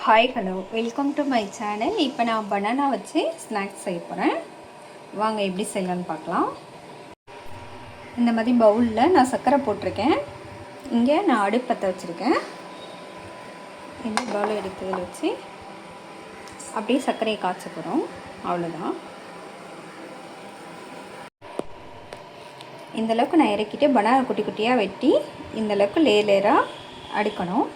Hi hello welcome to my channel. இப்போ நான் banana வச்சு ஸ்நாக்ஸ் செய்ய போகிறேன். வாங்க எப்படி செய்யலான்னு பார்க்கலாம். இந்த மாதிரி பவுலில் நான் சர்க்கரை போட்டிருக்கேன். இங்கே நான் அடுப்பத்தை வச்சுருக்கேன். இந்த பவுலை எடுத்ததில் வச்சு அப்படியே சர்க்கரையை காய்ச்ச போகிறோம். அவ்வளோதான். இந்தளவுக்கு நான் இறக்கிட்டு பனானா குட்டி குட்டியாக வெட்டி இந்தளவுக்கு லேயராக அடுக்கணும்.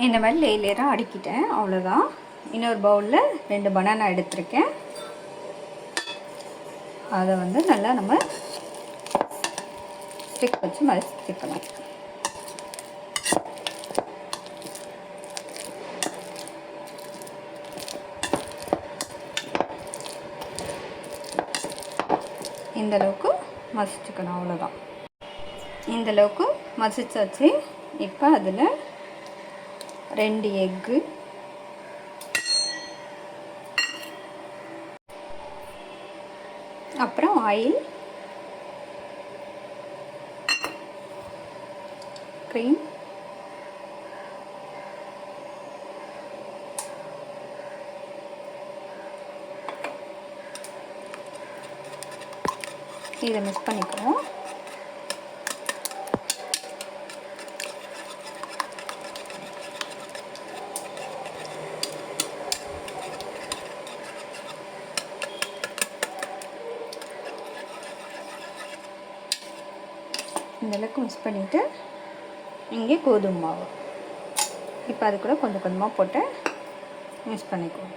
இந்த மாதிரி லேயராக அடுக்கிட்டேன். அவ்வளோதான். இன்னொரு பவுலில் 2 பனானா எடுத்திருக்கேன். அதை நல்லா நம்ம ஸ்டிக் வச்சு மசிச்சுக்கலாம். இந்தளவுக்கு மசிச்சுக்கணும். அவ்வளோதான். இந்தளவுக்கு மசிச்சாச்சு. இப்போ அதில் 2 எக்கு, அப்புறம் ஆயில், க்ரீம், இதை மிக்ஸ் பண்ணிக்கிறோம். இந்தளவுக்கு மிக்ஸ் பண்ணிவிட்டு இங்கே கோதுமை மாவு இப்போ அது கூட கொஞ்சம் கொஞ்சமாக போட்டு மிக்ஸ் பண்ணிக்குவோம்.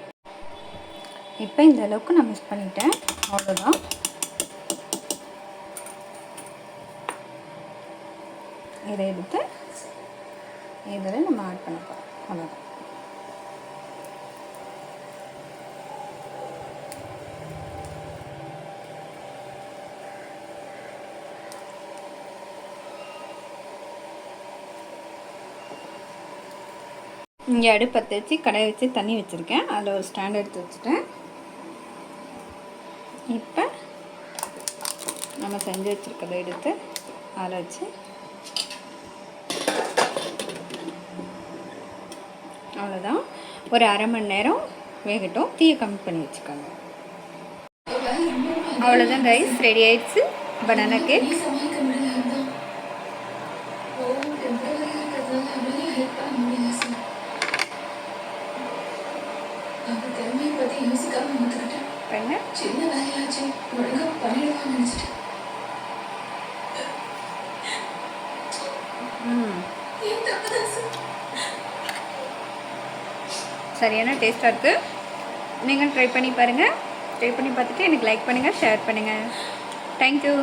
இப்போ இந்த அளவுக்கு நான் மிக்ஸ் பண்ணிட்டேன். அவ்வளோதான். இதை எடுத்து இதில் நம்ம ஆட் பண்ண போகிறோம். அவ்வளோதான். இங்கே அடுப்பத்தை வச்சு கடாயை வச்சு தண்ணி வச்சுருக்கேன். அதில் ஒரு ஸ்டாண்ட் எடுத்து வச்சுட்டேன். இப்போ நம்ம செஞ்சு வச்சுருக்கதை எடுத்து அதில் வச்சு அவ்வளோதான். ஒரு அரை மணி நேரம் வேகட்டும். தீயை கம்மி பண்ணி வச்சுக்கோங்க. அவ்வளோதான் கைஸ், ரெடி ஆயிடுச்சு பனானா கேக். சரியான டேஸ்ட்டாக இருக்குது. நீங்கள் ட்ரை பண்ணி பாருங்கள். ட்ரை பண்ணி பார்த்துட்டு எனக்கு லைக் பண்ணுங்கள், ஷேர் பண்ணுங்கள். தேங்க்யூ.